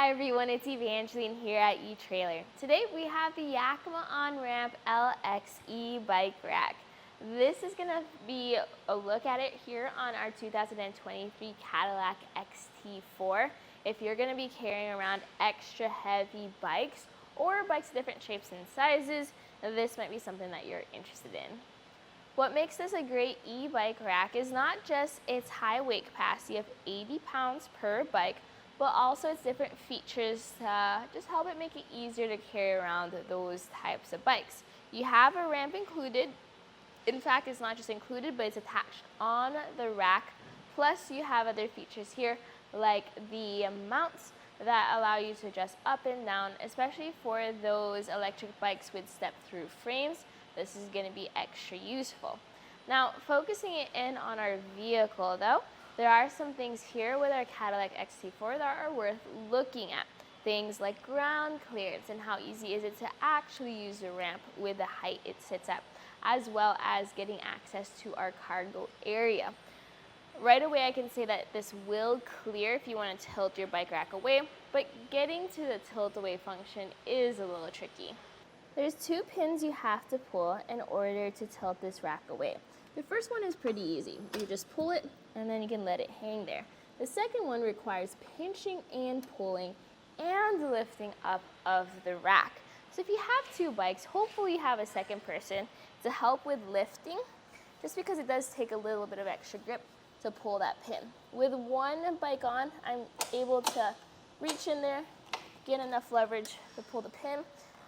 Hi everyone, it's Evangeline here at etrailer. Today we have the Yakima OnRamp LX e-bike rack. This is going to be a look at it here on our 2023 Cadillac XT4. If you're going to be carrying around extra heavy bikes or bikes of different shapes and sizes, this might be something that you're interested in. What makes this a great e-bike rack is not just its high weight capacity of 80 pounds per bike, but also its different features to just help it make it easier to carry around those types of bikes. You have a ramp included. In fact, it's not just included, but it's attached on the rack. Plus, you have other features here like the mounts that allow you to adjust up and down, especially for those electric bikes with step-thru frames. This is going to be extra useful. Now, focusing it in on our vehicle though, there are some things here with our Cadillac XT4 that are worth looking at. Things like ground clearance and how easy is it to actually use the ramp with the height it sits at, as well as getting access to our cargo area. Right away I can say that this will clear if you want to tilt your bike rack away, but getting to the tilt away function is a little tricky. There's two pins you have to pull in order to tilt this rack away. The first one is pretty easy. You just pull it and then you can let it hang there. The second one requires pinching and pulling and lifting up of the rack. So if you have two bikes, hopefully you have a second person to help with lifting, just because it does take a little bit of extra grip to pull that pin. With one bike on, I'm able to reach in there, get enough leverage to pull the pin,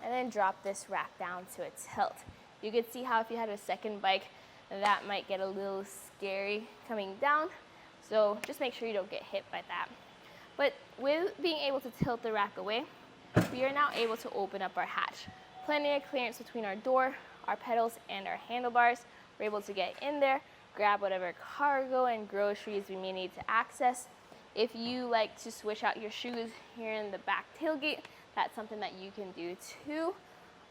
and then drop this rack down to a tilt. You could see how if you had a second bike, that might get a little scary coming down, so just make sure you don't get hit by that. But with being able to tilt the rack away, we are now able to open up our hatch. Plenty of clearance between our door, our pedals, and our handlebars. We're able to get in there, grab whatever cargo and groceries we may need to access. If you like to switch out your shoes here in the back tailgate, that's something that you can do too,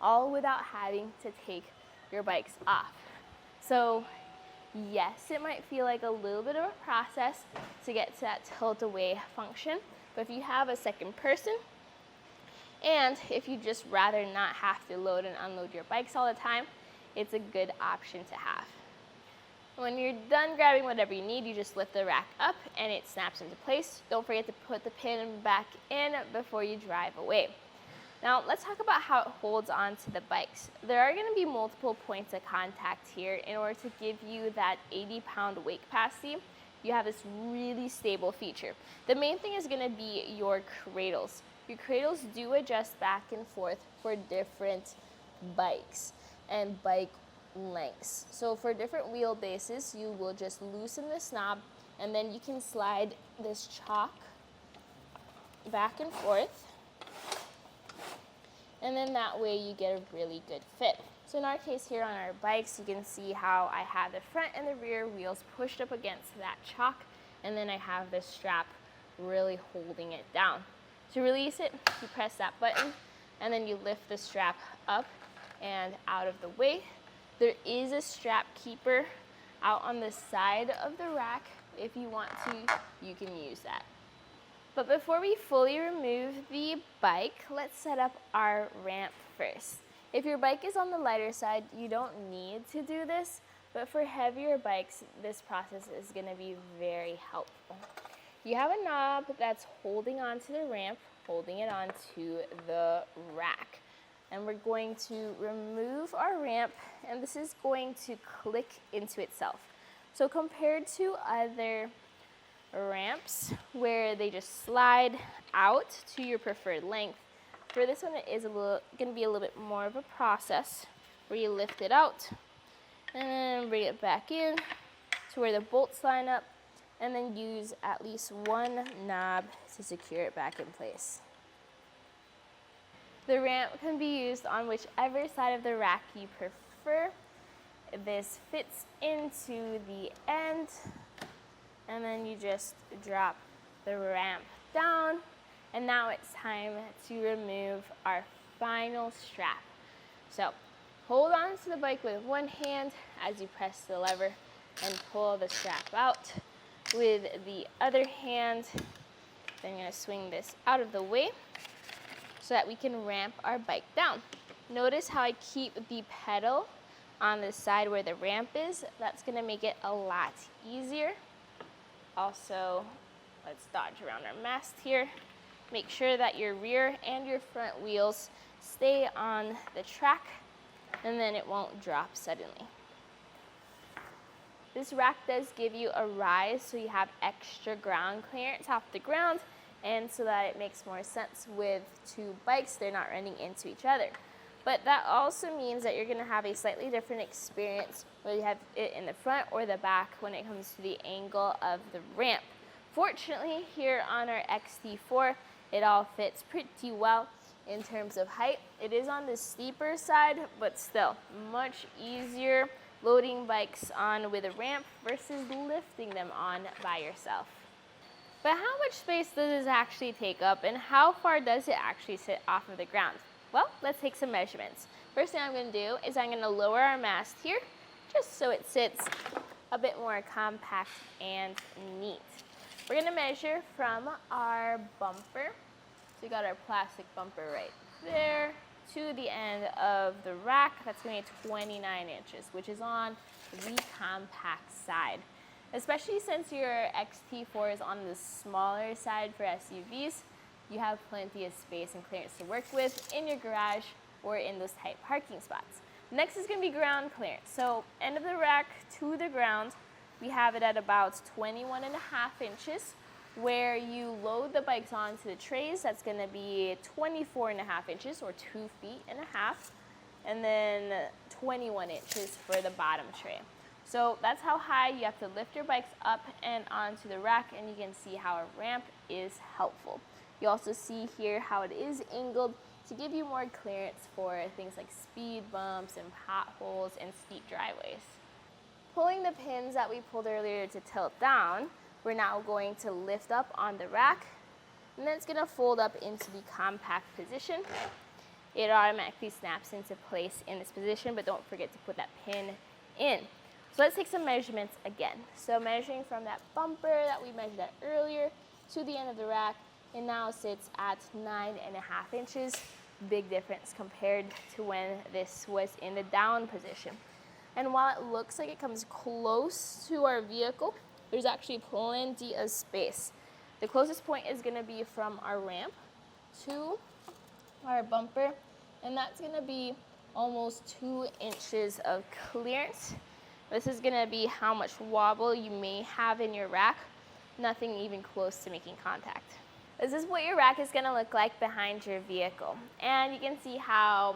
all without having to take your bikes off. So yes, it might feel like a little bit of a process to get to that tilt away function, but if you have a second person, and if you just rather not have to load and unload your bikes all the time, it's a good option to have. When you're done grabbing whatever you need, you just lift the rack up and it snaps into place. Don't forget to put the pin back in before you drive away. Now let's talk about how it holds onto the bikes. There are going to be multiple points of contact here in order to give you that 80-pound weight capacity. You have this really stable feature. The main thing is going to be your cradles. Your cradles do adjust back and forth for different bikes and bike lengths. So for different wheelbases, you will just loosen this knob and then you can slide this chalk back and forth. And then that way you get a really good fit. So in our case here on our bikes, you can see how I have the front and the rear wheels pushed up against that chalk, and then I have this strap really holding it down. To release it, you press that button, and then you lift the strap up and out of the way. There is a strap keeper out on the side of the rack. If you want to, you can use that. But before we fully remove the bike, let's set up our ramp first. If your bike is on the lighter side, you don't need to do this, but for heavier bikes, this process is going to be very helpful. You have a knob that's holding onto the ramp, holding it onto the rack. And we're going to remove our ramp, and this is going to click into itself. So compared to other ramps where they just slide out to your preferred length, for this one it is going to be a little bit more of a process where you lift it out and then bring it back in to where the bolts line up, and then use at least one knob to secure it back in place. The ramp can be used on whichever side of the rack you prefer. This fits into the end, and then you just drop the ramp down, and now it's time to remove our final strap. So hold on to the bike with one hand as you press the lever and pull the strap out. With the other hand, Then you're going to swing this out of the way so that we can ramp our bike down. Notice how I keep the pedal on the side where the ramp is. That's going to make it a lot easier. Also, let's dodge around our mast here. Make sure that your rear and your front wheels stay on the track, and then it won't drop suddenly. This rack does give you a rise, so you have extra ground clearance off the ground, and so that it makes more sense with two bikes, they're not running into each other. But that also means that you're going to have a slightly different experience whether you have it in the front or the back when it comes to the angle of the ramp. Fortunately, here on our XT4, it all fits pretty well in terms of height. It is on the steeper side, but still much easier loading bikes on with a ramp versus lifting them on by yourself. But how much space does this actually take up, and how far does it actually sit off of the ground? Well, let's take some measurements. First thing I'm going to do is I'm going to lower our mast here just so it sits a bit more compact and neat. We're going to measure from our bumper. So we got our plastic bumper right there to the end of the rack. That's going to be 29 inches, which is on the compact side. Especially since your XT4 is on the smaller side for SUVs, you have plenty of space and clearance to work with in your garage or in those tight parking spots. Next is going to be ground clearance. So end of the rack to the ground, we have it at about 21.5 inches. Where you load the bikes onto the trays, that's going to be 24.5 inches or 2 feet and a half, and then 21 inches for the bottom tray. So that's how high you have to lift your bikes up and onto the rack, and you can see how a ramp is helpful. You also see here how it is angled to give you more clearance for things like speed bumps and potholes and steep driveways. Pulling the pins that we pulled earlier to tilt down, we're now going to lift up on the rack, and then it's going to fold up into the compact position. It automatically snaps into place in this position, but don't forget to put that pin in. So let's take some measurements again. So measuring from that bumper that we measured at earlier to the end of the rack, it now sits at 9.5 inches. Big difference compared to when this was in the down position. And while it looks like it comes close to our vehicle, there's actually plenty of space. The closest point is going to be from our ramp to our bumper, and that's going to be almost 2 inches of clearance. This is going to be how much wobble you may have in your rack, nothing even close to making contact. This is what your rack is going to look like behind your vehicle, and you can see how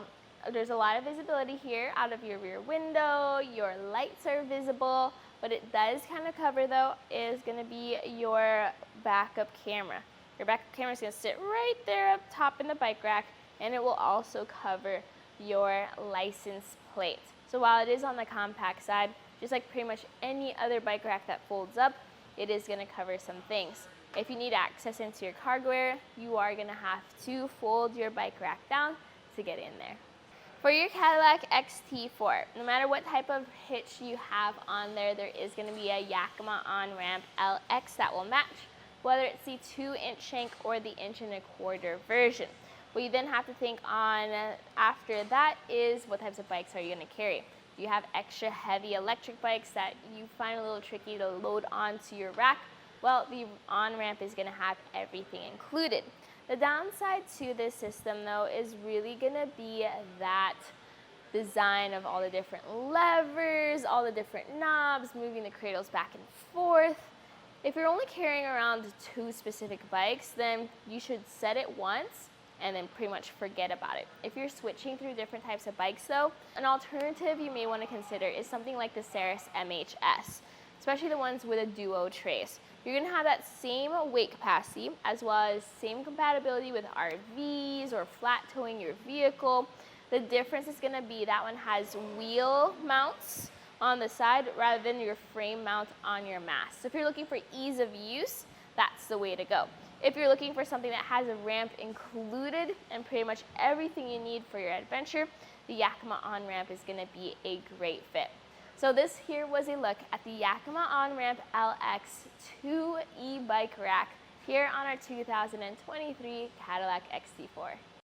there's a lot of visibility here out of your rear window. Your lights are visible. What it does kind of cover, though, is going to be your backup camera. Your backup camera is going to sit right there up top in the bike rack, and it will also cover your license plate. So while it is on the compact side, just like pretty much any other bike rack that folds up, it is going to cover some things. If you need access into your cargo area, you are going to have to fold your bike rack down to get in there. For your Cadillac XT4, no matter what type of hitch you have on there, there is going to be a Yakima OnRamp LX that will match, whether it's the 2-inch shank or the 1.25-inch version. What you then have to think on after that is what types of bikes are you going to carry. You have extra heavy electric bikes that you find a little tricky to load onto your rack. Well, the OnRamp is going to have everything included. The downside to this system, though, is really going to be that design of all the different levers, all the different knobs, moving the cradles back and forth. If you're only carrying around 2 specific bikes, then you should set it once and then pretty much forget about it. If you're switching through different types of bikes, though, an alternative you may want to consider is something like the Ceres MHS, especially the ones with a duo trace. You're going to have that same weight capacity as well as same compatibility with RVs or flat towing your vehicle. The difference is going to be that one has wheel mounts on the side rather than your frame mount on your mast. So if you're looking for ease of use, that's the way to go. If you're looking for something that has a ramp included and pretty much everything you need for your adventure, the Yakima OnRamp is going to be a great fit. So this here was a look at the Yakima OnRamp LX 2 e-bike rack here on our 2023 Cadillac XT4.